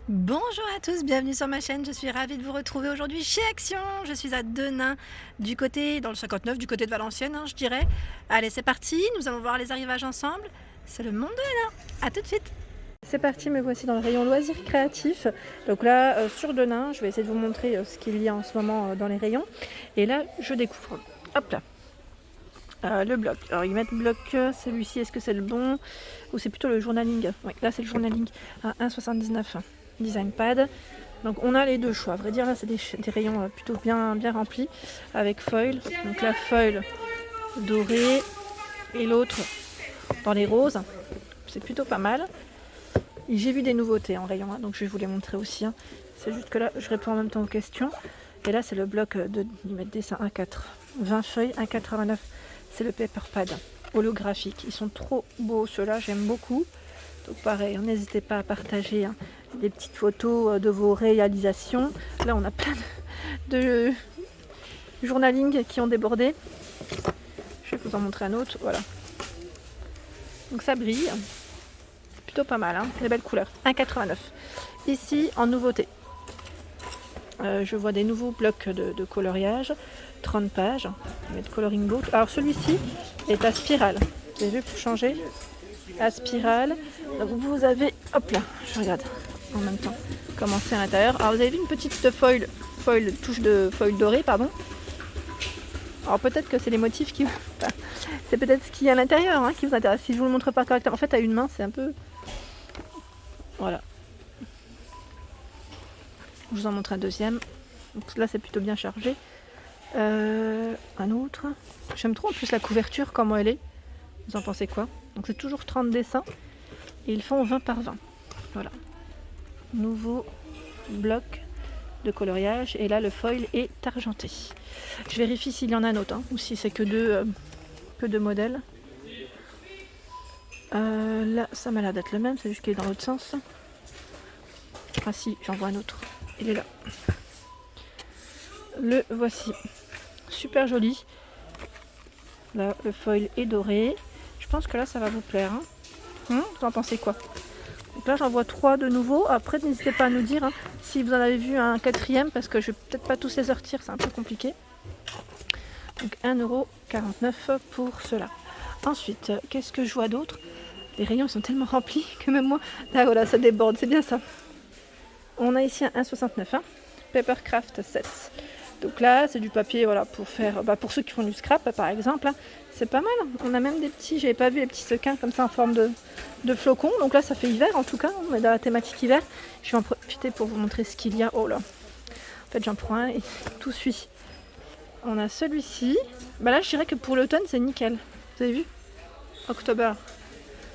Bonjour à tous, bienvenue sur ma chaîne, je suis ravie de vous retrouver aujourd'hui chez Action. Je suis à Denain, du côté, dans le 59, du côté de Valenciennes, je dirais. Allez, c'est parti, nous allons voir les arrivages ensemble. C'est le monde de Denain, à tout de suite. C'est parti, me voici dans le rayon loisirs créatifs. Donc là, sur Denain, je vais essayer de vous montrer ce qu'il y a en ce moment dans les rayons. Et là, je découvre, hop là, le bloc. Alors ils mettent bloc, celui-ci, est-ce que c'est le bon ou c'est plutôt le journaling? Oui, là c'est le journaling à 1,79 design pad. Donc on a les deux choix. À vrai dire, là c'est des rayons plutôt bien remplis avec foil. Donc la foil dorée et l'autre dans les roses. C'est plutôt pas mal. Et j'ai vu des nouveautés en rayon, donc je vais vous les montrer aussi. C'est juste que là je réponds en même temps aux questions. Et là c'est le bloc de dessin 1,4. 20 feuilles, 1,89. C'est le paper pad holographique. Ils sont trop beaux ceux-là, j'aime beaucoup. Donc pareil, n'hésitez pas à partager des petites photos de vos réalisations. Là on a plein de journaling qui ont débordé. Je vais vous en montrer un autre, voilà. Donc ça brille. Plutôt pas mal, des belles couleurs. 1,89. Ici en nouveauté. Je vois des nouveaux blocs de coloriage. 30 pages. On va mettre coloring book. Alors celui-ci est à spirale. Vous avez vu pour changer? À spirale. Donc vous avez, hop là, je regarde en même temps comment c'est à l'intérieur. Alors vous avez vu une petite touche de foil dorée, pardon. Alors peut-être que c'est les motifs qui, enfin, c'est peut-être ce qu'il y a à l'intérieur qui vous intéresse. Si je vous le montre pas correctement, en fait à une main c'est un peu, voilà. Je vous en montre un deuxième. Donc là c'est plutôt bien chargé. Un autre. J'aime trop en plus la couverture, comment elle est. Vous en pensez quoi? Donc c'est toujours 30 dessins et ils font 20 par 20. Voilà. Nouveau bloc de coloriage et là le foil est argenté. Je vérifie s'il y en a un autre ou si c'est que deux modèles. Là ça m'a l'air d'être le même, c'est juste qu'il est dans l'autre sens. Ah si, j'en vois un autre. Il est là. Le voici. Super joli. Là le foil est doré. Je pense que là ça va vous plaire. Vous en pensez quoi? Donc là j'en vois 3 de nouveau. Après n'hésitez pas à nous dire si vous en avez vu un quatrième parce que je vais peut-être pas tous les sortir, c'est un peu compliqué. Donc 1,49€ pour cela. Ensuite, qu'est-ce que je vois d'autre? Les rayons sont tellement remplis que même moi, là voilà, ça déborde, c'est bien ça. On a ici un 1,69€, Papercraft 7. Donc là, c'est du papier voilà, pour faire, pour ceux qui font du scrap par exemple, c'est pas mal. On a même des petits, j'avais pas vu les petits sequins comme ça en forme de flocons. Donc là, ça fait hiver en tout cas, on est dans la thématique hiver. Je vais en profiter pour vous montrer ce qu'il y a. Oh là, en fait j'en prends un et tout suit. On a celui-ci. Là, je dirais que pour l'automne, c'est nickel. Vous avez vu? October,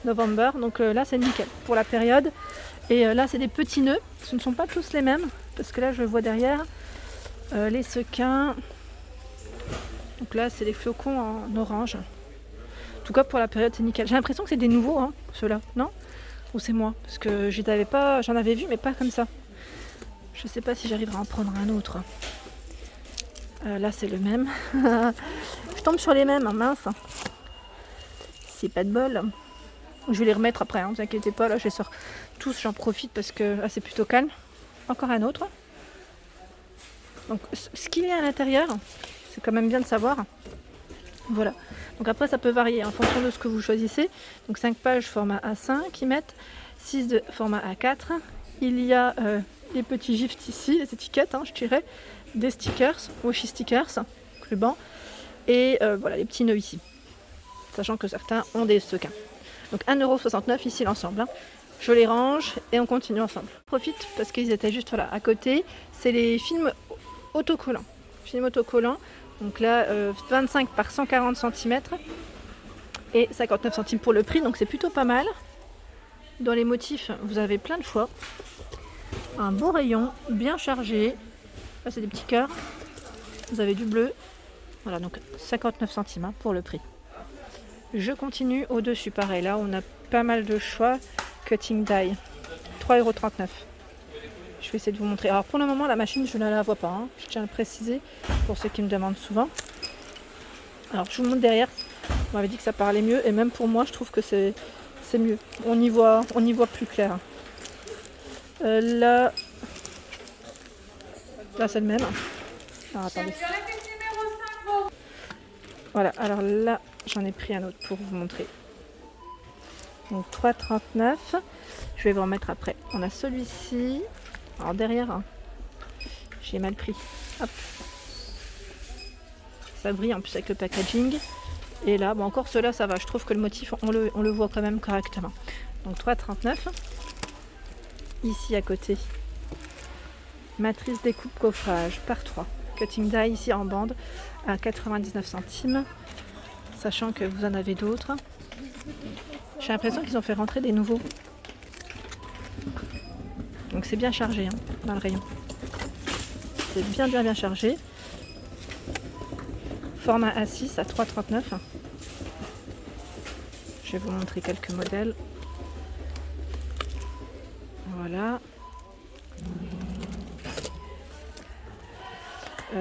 November. Donc là, c'est nickel pour la période. Et là, c'est des petits nœuds. Ce ne sont pas tous les mêmes. Parce que là, je vois derrière les sequins. Donc là, c'est des flocons en orange. En tout cas, pour la période, c'est nickel. J'ai l'impression que c'est des nouveaux, ceux-là. Non? Ou c'est moi? Parce que j'en avais vu, mais pas comme ça. Je sais pas si j'arriverai à en prendre un autre. Là c'est le même. Je tombe sur les mêmes, mince. C'est pas de bol. Je vais les remettre après, ne vous inquiétez pas, là je les sors tous, j'en profite parce que c'est plutôt calme. Encore un autre. Donc ce qu'il y a à l'intérieur, c'est quand même bien de savoir. Voilà. Donc après ça peut varier en fonction de ce que vous choisissez. Donc 5 pages format A5 qui mettent, 6 de format A4. Il y a les petits gifs ici, les étiquettes, je dirais. Des stickers, washi stickers, ruban, et voilà les petits nœuds ici, sachant que certains ont des sequins. Donc 1,69€ ici l'ensemble. Je les range et on continue ensemble. Je profite parce qu'ils étaient juste voilà, à côté. C'est les films autocollants. Donc là 25 par 140 cm et 59 centimes pour le prix, donc c'est plutôt pas mal. Dans les motifs, vous avez plein de choix. Un beau rayon, bien chargé. Là c'est des petits cœurs, vous avez du bleu, voilà donc 59 centimes pour le prix. Je continue au-dessus, pareil, là on a pas mal de choix, cutting die, 3,39€. Je vais essayer de vous montrer. Alors pour le moment la machine je ne la vois pas, je tiens à le préciser pour ceux qui me demandent souvent. Alors je vous montre derrière, on m'avait dit que ça parlait mieux et même pour moi je trouve que c'est mieux, on y voit plus clair. Là, c'est le même. Alors attendez. Voilà, alors là j'en ai pris un autre pour vous montrer. Donc 3,39. Je vais vous remettre après. On a celui-ci. Alors derrière, hein, j'ai mal pris. Hop. Ça brille en plus avec le packaging. Et là, bon, encore ceux-là, ça va. Je trouve que le motif, on le voit quand même correctement. Donc 3,39. Ici à côté, matrice découpe coffrage par 3. Cutting die ici en bande à 99 centimes. Sachant que vous en avez d'autres. J'ai l'impression qu'ils ont fait rentrer des nouveaux. Donc c'est bien chargé hein, dans le rayon. C'est bien chargé. Format A6 à 3,39. Je vais vous montrer quelques modèles. Voilà.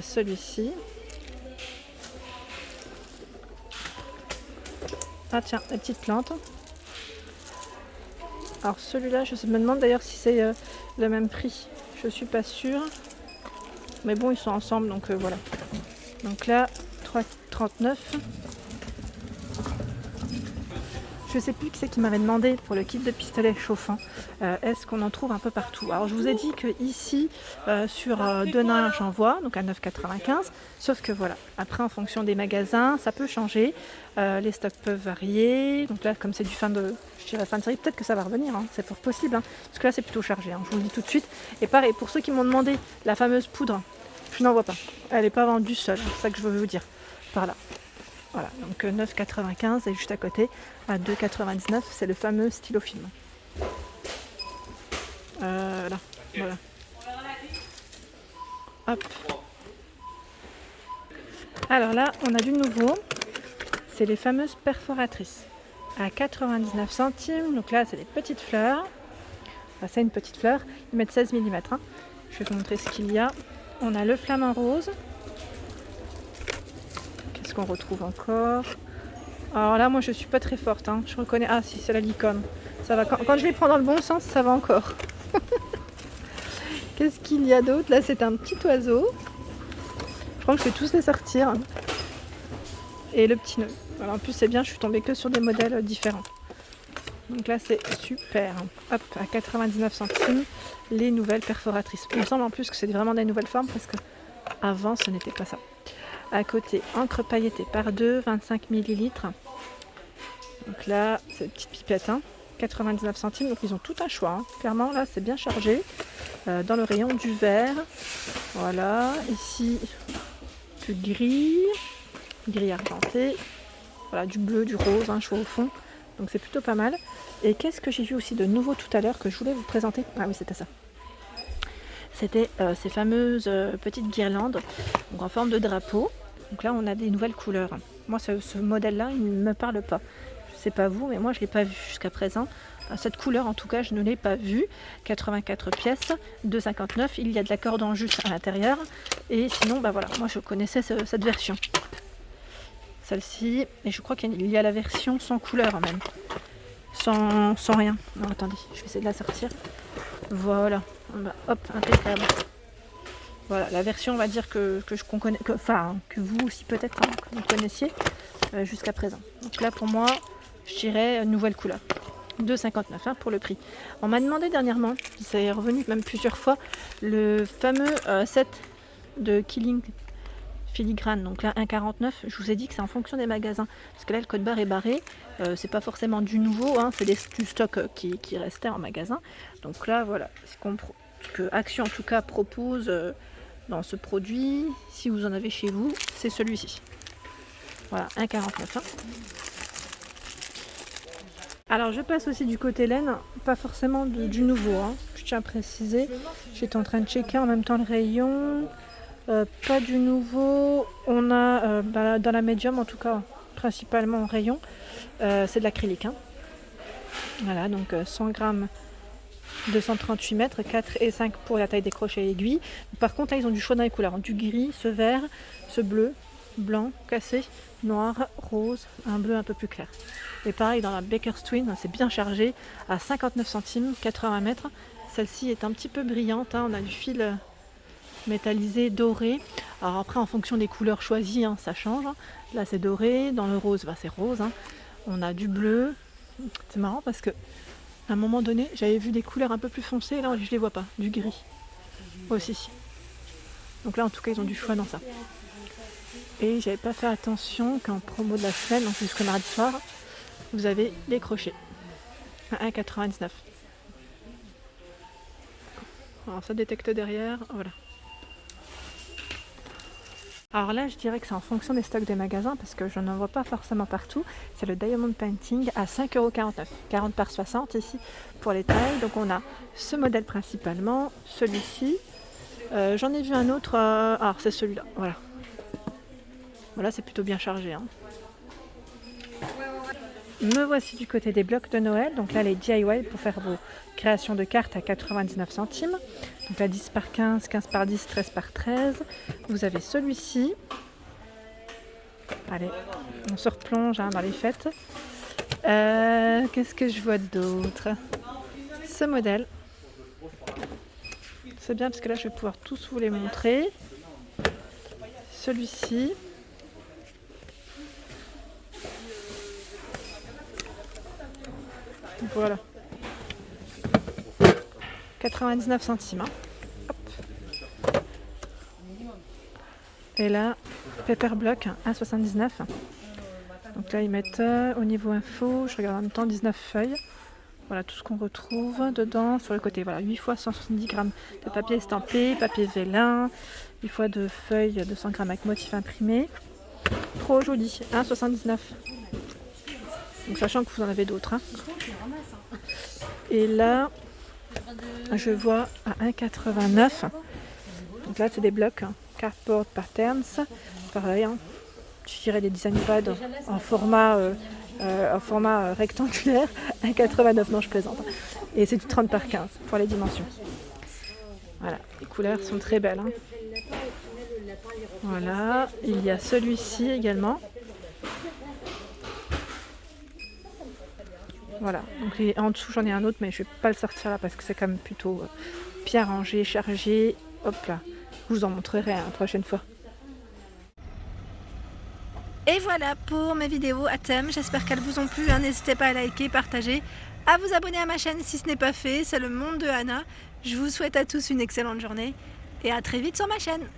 Celui-ci. Ah tiens, la petite plante. Alors celui-là, je me demande d'ailleurs si c'est le même prix. Je suis pas sûre. Mais bon, ils sont ensemble, donc voilà. Donc là, 3,39. Je sais plus qui c'est qui m'avait demandé pour le kit de pistolet chauffant. Est-ce qu'on en trouve un peu partout? Alors je vous ai dit que ici sur Denain j'en vois, donc à 9,95. Sauf que voilà, après en fonction des magasins, ça peut changer. Les stocks peuvent varier. Donc là, comme c'est du fin de série, peut-être que ça va revenir. Hein. C'est fort possible. Hein. Parce que là, c'est plutôt chargé. Hein. Je vous le dis tout de suite. Et pareil, pour ceux qui m'ont demandé la fameuse poudre, je n'en vois pas. Elle n'est pas vendue seule. C'est ça que je veux vous dire. Par là. Voilà, donc 9,95 et juste à côté, à 2,99, c'est le fameux stylo film. Là, voilà. Hop. Alors là, on a du nouveau. C'est les fameuses perforatrices. À 99 centimes, donc là, c'est des petites fleurs. Enfin, c'est une petite fleur. Ils mettent 16 mm. Hein. Je vais vous montrer ce qu'il y a. On a le flamant rose. Qu'est-ce qu'on retrouve encore? Alors là, moi, je suis pas très forte. Hein. Je reconnais. Ah, si, c'est la licorne. Ça va. Quand je les prends dans le bon sens, ça va encore. Qu'est-ce qu'il y a d'autre? Là, c'est un petit oiseau. Je crois que je vais tous les sortir. Et le petit nœud. Alors, en plus, c'est bien, je suis tombée que sur des modèles différents. Donc là, c'est super. Hop, à 99 centimes, les nouvelles perforatrices. Il me semble en plus que c'est vraiment des nouvelles formes parce que avant, ce n'était pas ça. À côté, encre pailletée par 2, 25 ml. Donc là, c'est une petite pipette, hein, 99 centimes. Donc ils ont tout un choix. Hein. Clairement, là, c'est bien chargé. Dans le rayon du vert. Voilà. Ici, du gris argenté. Voilà, du bleu, du rose, un choix au fond. Donc c'est plutôt pas mal. Et qu'est-ce que j'ai vu aussi de nouveau tout à l'heure que je voulais vous présenter? Ah oui, c'était ça. C'était ces fameuses petites guirlandes donc en forme de drapeau. Donc là, on a des nouvelles couleurs. Moi, ce modèle-là, il ne me parle pas. Je ne sais pas vous, mais moi, je ne l'ai pas vu jusqu'à présent. Cette couleur, en tout cas, je ne l'ai pas vue. 84 pièces, 2,59. Il y a de la corde en juste à l'intérieur. Et sinon, bah voilà, moi, je connaissais cette version. Celle-ci. Et je crois qu'il y a la version sans couleur même. Sans rien. Non, attendez, je vais essayer de la sortir. Voilà. Bah, hop, impeccable. Voilà, la version, on va dire que je connais, que vous aussi peut-être hein, que vous connaissiez jusqu'à présent. Donc là, pour moi, je dirais nouvelle couleur. 2,59 hein, pour le prix. On m'a demandé dernièrement, c'est revenu même plusieurs fois, le fameux set de Killing filigrane. Donc là, 1,49. Je vous ai dit que c'est en fonction des magasins. Parce que là, le code barre est barré. C'est pas forcément du nouveau, hein, c'est du stock qui restait en magasin. Donc là, voilà, ce que Action en tout cas propose dans ce produit, si vous en avez chez vous, c'est celui-ci. Voilà, 1,49. Hein. Alors je passe aussi du côté laine, pas forcément du nouveau, hein. Je tiens à préciser. J'étais en train de checker en même temps le rayon. Pas du nouveau. On a dans la médium en tout cas, principalement en rayon, c'est de l'acrylique. Hein. Voilà, donc 100 grammes. 238 mètres, 4 et 5 pour la taille des crochets et aiguilles. Par contre, là, ils ont du choix dans les couleurs. Du gris, ce vert, ce bleu, blanc, cassé, noir, rose, un bleu un peu plus clair. Et pareil, dans la Baker's Twin, c'est bien chargé à 59 centimes, 80 mètres. Celle-ci est un petit peu brillante, hein. On a du fil métallisé doré. Alors après, en fonction des couleurs choisies, hein, ça change. Là, c'est doré. Dans le rose, c'est rose. Hein. On a du bleu. C'est marrant parce que à un moment donné, j'avais vu des couleurs un peu plus foncées. Là, je les vois pas. Du gris aussi. Donc là, en tout cas, ils ont du choix dans ça. Et j'avais pas fait attention qu'en promo de la semaine, donc jusqu'au mardi soir, vous avez les crochets à 1,99 €. Alors ça détecte derrière, voilà. Alors là, je dirais que c'est en fonction des stocks des magasins parce que je n'en vois pas forcément partout. C'est le Diamond Painting à 5,49 €, 40 par 60 ici pour les tailles. Donc on a ce modèle principalement, celui-ci. J'en ai vu un autre, alors c'est celui-là, voilà. Voilà, c'est plutôt bien chargé. Hein. Me voici du côté des blocs de Noël. Donc là, les DIY pour faire vos créations de cartes à 99 centimes. Donc là, 10 par 15, 15 par 10, 13 par 13. Vous avez celui-ci. Allez, on se replonge dans les fêtes. Qu'est-ce que je vois d'autre? Ce modèle. C'est bien parce que là, je vais pouvoir tous vous les montrer. Celui-ci. Voilà. 99 centimes. Hein. Hop. Et là, Paper Block 1,79 €. Donc là, ils mettent au niveau info, je regarde en même temps, 19 feuilles. Voilà tout ce qu'on retrouve dedans sur le côté. Voilà, 8 fois 170 grammes de papier estampé, papier vélin, 8 fois de feuilles, 200 grammes avec motif imprimé. Trop joli, 1,79 €. Donc sachant que vous en avez d'autres. Hein. Et là, je vois à 1,89 €. Donc là, c'est des blocs, hein. Cardboard Patterns. Pareil, hein. Je dirais des design pads en format rectangulaire. 1,89 €, non, je plaisante. Et c'est du 30 par 15 pour les dimensions. Voilà, les couleurs sont très belles. Hein. Voilà, il y a celui-ci également. Voilà, donc en dessous j'en ai un autre mais je ne vais pas le sortir là parce que c'est quand même plutôt bien rangé, chargé. Hop là, je vous en montrerai la prochaine fois. Et voilà pour mes vidéos à thème, j'espère qu'elles vous ont plu. N'hésitez pas à liker, partager, à vous abonner à ma chaîne si ce n'est pas fait. C'est le monde de Anna. Je vous souhaite à tous une excellente journée et à très vite sur ma chaîne.